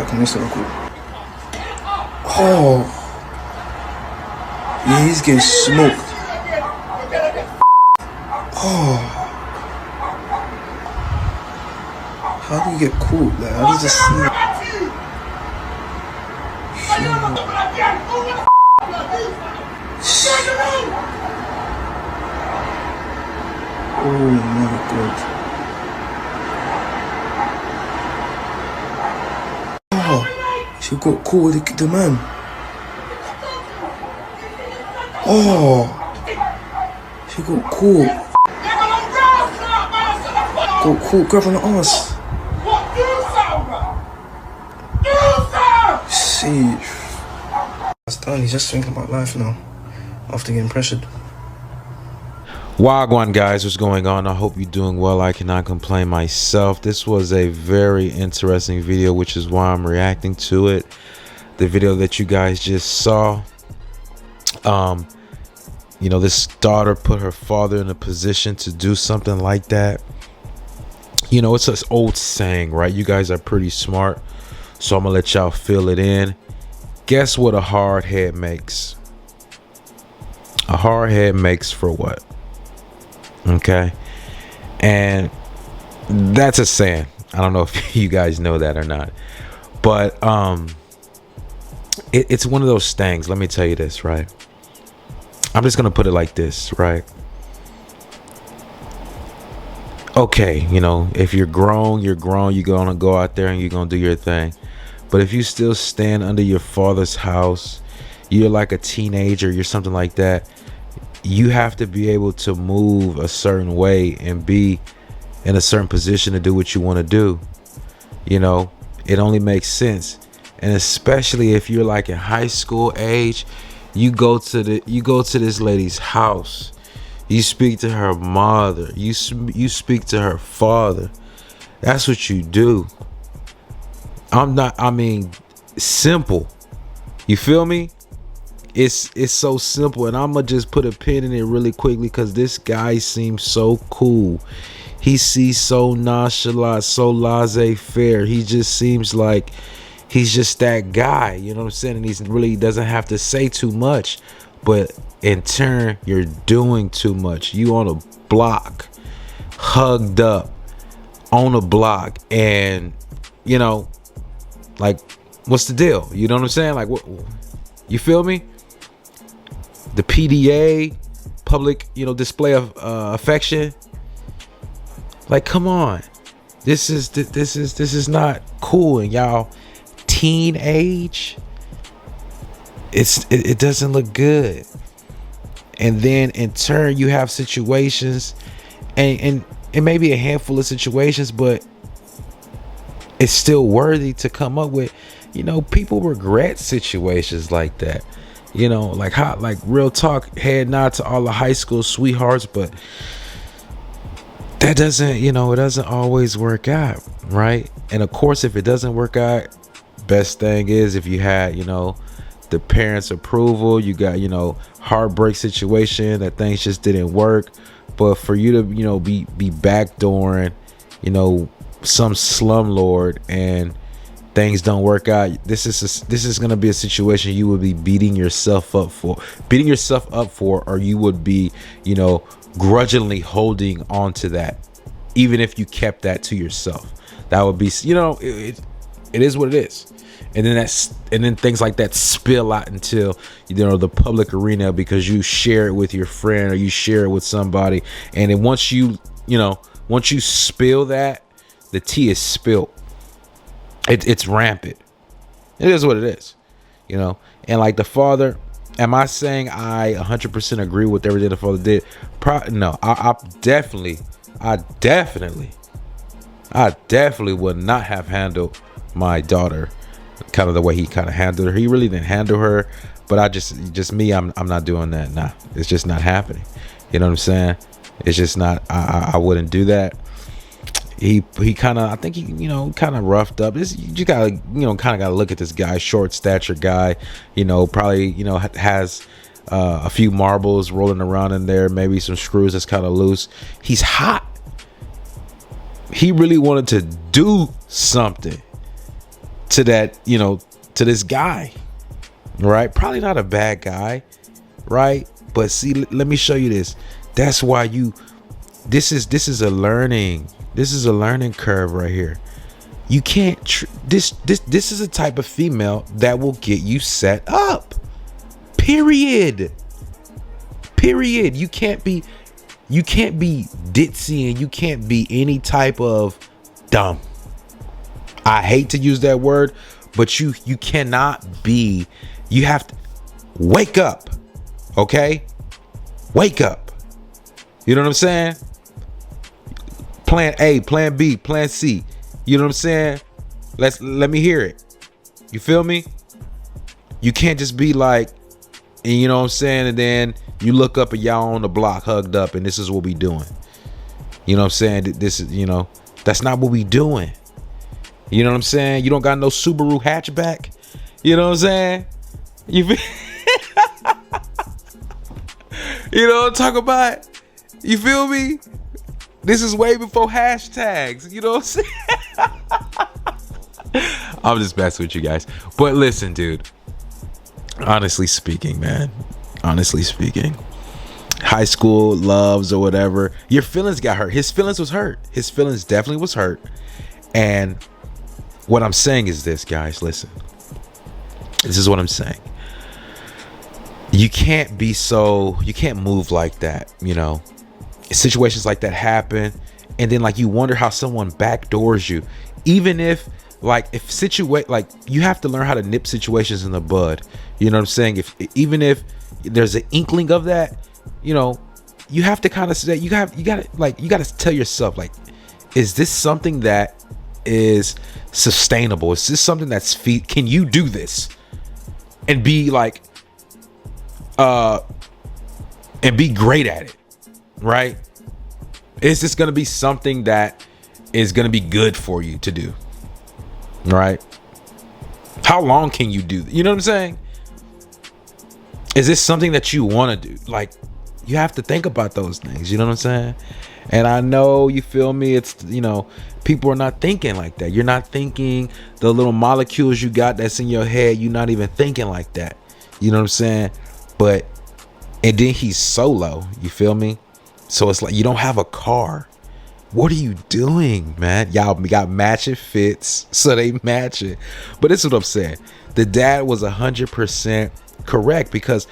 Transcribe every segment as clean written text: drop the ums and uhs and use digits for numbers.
can miss it real quick. Oh. Yeah, he's getting smoked. Oh. How do you get caught? Like, how does this see? Oh my god. Oh, she got caught with the man. Oh, she got caught. Got caught grabbing the ass. See, that's done. He's just thinking about life now after getting pressured. Wagwan guys, what's going on? I hope you're doing well. I cannot complain myself. This was a very interesting video, which is why I'm reacting to it. The video that you guys just saw, you know, this daughter put her father in a position to do something like that. You know, it's this old saying, right? You guys are pretty smart, so I'm gonna let y'all fill it in. Guess what a hard head makes? A hard head makes for what? Okay, and that's a saying. I don't know if you guys know that or not, but it's one of those things. Let me tell you this, right? I'm just gonna put it like this, right? Okay, you know, if you're grown, you're gonna go out there and you're gonna do your thing. But if you still stand under your father's house, you're like a teenager, you're something like that, you have to be able to move a certain way and be in a certain position to do what you want to do. You know, it only makes sense. And especially if you're like in high school age, you go to this lady's house, you speak to her mother, you speak to her father. That's what you do. Simple. You feel me? It's so simple, and I'm gonna just put a pin in it really quickly because this guy seems so cool. He seems so nonchalant, so laissez-faire. He just seems like he's just that guy, you know what I'm saying? And he really doesn't have to say too much, but in turn, you're doing too much. You on a block, hugged up on a block, and you know, like, what's the deal? You know what I'm saying? Like, what? You feel me? The PDA, public, you know, display of affection. Like, come on, this is not cool. And y'all, teenage, it doesn't look good. And then in turn, you have situations, and it may be a handful of situations, but it's still worthy to come up with. You know, people regret situations like that. You know, like real talk, head nod to all the high school sweethearts, but that doesn't, you know, it doesn't always work out, right? And of course, if it doesn't work out, best thing is if you had, you know, the parents' approval, you got, you know, heartbreak situation that things just didn't work. But for you to, you know, be backdooring, you know, some slumlord and things don't work out, this is going to be a situation you would be beating yourself up for, or you would be, you know, grudgingly holding on to that, even if you kept that to yourself. That would be, you know, it is what it is. And then things like that spill out until, you know, the public arena, because you share it with your friend or you share it with somebody, and then once you spill that, the tea is spilled. It's rampant. It is what it is, you know. And like the father, am I saying I 100% agree with everything the father did? No, I definitely would not have handled my daughter kind of the way he kind of handled her. He really didn't handle her, but I'm not doing that. Nah, it's just not happening. You know what I'm saying? It's just not. I wouldn't do that. He kind of, I think he, you know, kind of roughed up. You gotta, you know, kind of gotta look at this guy, short stature guy, you know, probably, you know, has a few marbles rolling around in there, maybe some screws that's kind of loose. He's hot. He really wanted to do something. to that, to this guy, right? Probably not a bad guy, right? But see, let me show you this. That's why this is a learning curve right here. You can't this is a type of female that will get you set up. Period. You can't be ditzy, and you can't be any type of dumb. I hate to use that word, but you cannot be. You have to wake up. Okay? Wake up. You know what I'm saying? Plan A, plan B, plan C. You know what I'm saying? Let me hear it. You feel me? You can't just be like, and you know what I'm saying, and then you look up and y'all on the block hugged up and this is what we doing. You know what I'm saying? This is, that's not what we doing. You know what I'm saying? You don't got no Subaru hatchback. You know what I'm saying? You know what I'm talking about? You feel me? This is way before hashtags. You know what I'm saying? I'm just messing with you guys. But listen, dude. Honestly speaking, man. High school loves or whatever. Your feelings got hurt. His feelings was hurt. His feelings definitely was hurt. And what I'm saying is this, guys. Listen. This is what I'm saying. You can't move like that, Situations like that happen, and then like you wonder how someone backdoors you. Even if you have to learn how to nip situations in the bud. You know what I'm saying? Even if there's an inkling of that, you have to kind of say, you got to tell yourself, like, is this something that is sustainable? Is this something that's can you do this and be like and be great at it, right? Is this going to be something that is going to be good for you to do, right? How long can you do? You know what I'm saying? Is this something that you want to do? Like, you have to think about those things. You know what I'm saying? And I know, you feel me? It's, people are not thinking like that. You're not thinking the little molecules you got that's in your head. You're not even thinking like that. You know what I'm saying? But, and then he's solo. You feel me? So it's like, you don't have a car. What are you doing, man? Y'all got matching fits, so they match it. But this is what I'm saying. The dad was 100% correct, because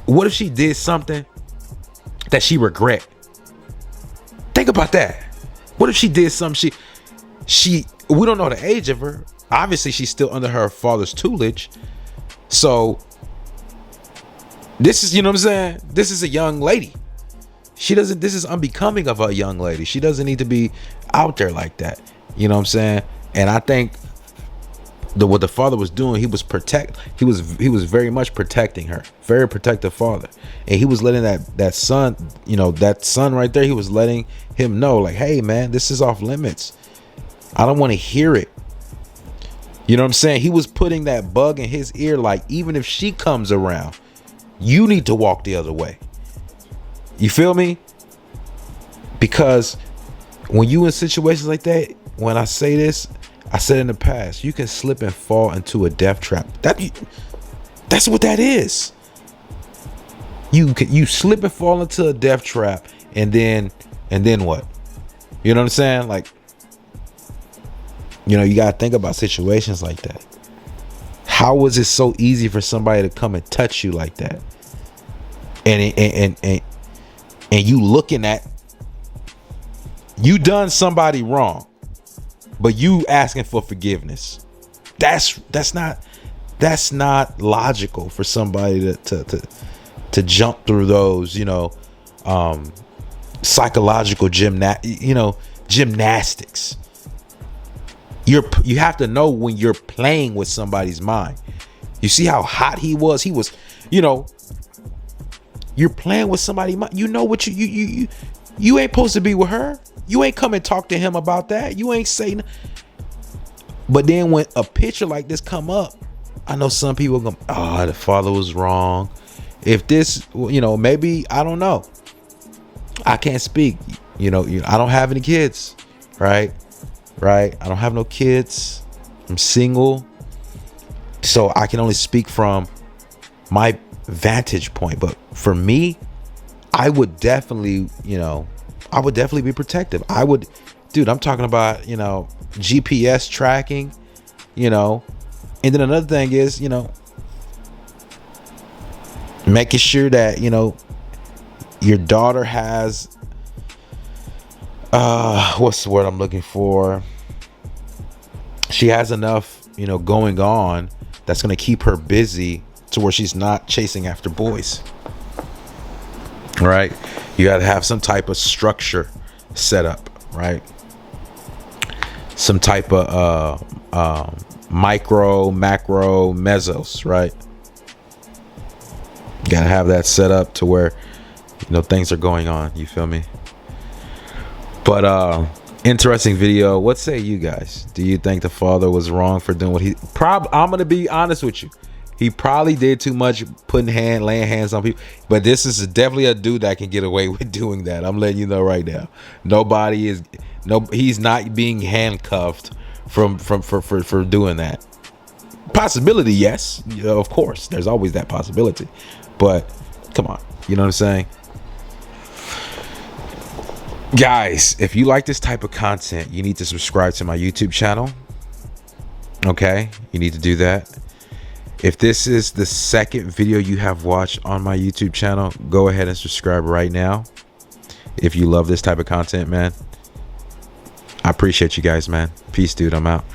what if she did something that she regret? Think about that. What if she did something we don't know the age of her. Obviously, she's still under her father's tutelage. So this is, you know what I'm saying? This is a young lady. This is unbecoming of a young lady. She doesn't need to be out there like that. You know what I'm saying? And I think what the father was doing, he was very much protecting her. Very protective father. And he was letting that son, that son right there, he was letting him know, like, hey man, this is off limits. I don't want to hear it. You know what I'm saying? He was putting that bug in his ear, like, even if she comes around, you need to walk the other way. You feel me? Because when you in situations like that, when I say this, I said in the past, you can slip and fall into a death trap. That's what that is. You slip and fall into a death trap, and then what? You know what I'm saying? Like, you gotta think about situations like that. How was it so easy for somebody to come and touch you like that? And you looking at, you done somebody wrong, but you asking for forgiveness. That's not logical for somebody to jump through those, psychological gymnastics. You have to know when you're playing with somebody's mind. You see how hot he was? He was, you're playing with somebody's mind. You know what you ain't supposed to be with her. You ain't come and talk to him about that. You ain't saying. But then when a picture like this come up, I know some people go, oh, the father was wrong. If this, maybe, I don't know. I can't speak. I don't have any kids, right? I don't have no kids. I'm single, so I can only speak from my vantage point. But for me, I would definitely, I would definitely be protective. Dude, I'm talking about, GPS tracking, and then another thing is, making sure that, your daughter has, what's the word I'm looking for? She has enough, going on that's going to keep her busy to where she's not chasing after boys. Right? You got to have some type of structure set up, right? Some type of micro, macro, mesos, right? You got to have that set up to where, things are going on. You feel me? But interesting video. What say you guys? Do you think the father was wrong for doing what he I'm gonna be honest with you. He probably did too much laying hands on people. But this is definitely a dude that can get away with doing that. I'm letting you know right now. He's not being handcuffed for doing that. Possibility, yes. Of course. There's always that possibility. But come on. You know what I'm saying? Guys, if you like this type of content, you need to subscribe to my YouTube channel. Okay? You need to do that. If this is the second video you have watched on my YouTube channel, go ahead and subscribe right now. If you love this type of content, man. I appreciate you guys, man. Peace, dude. I'm out.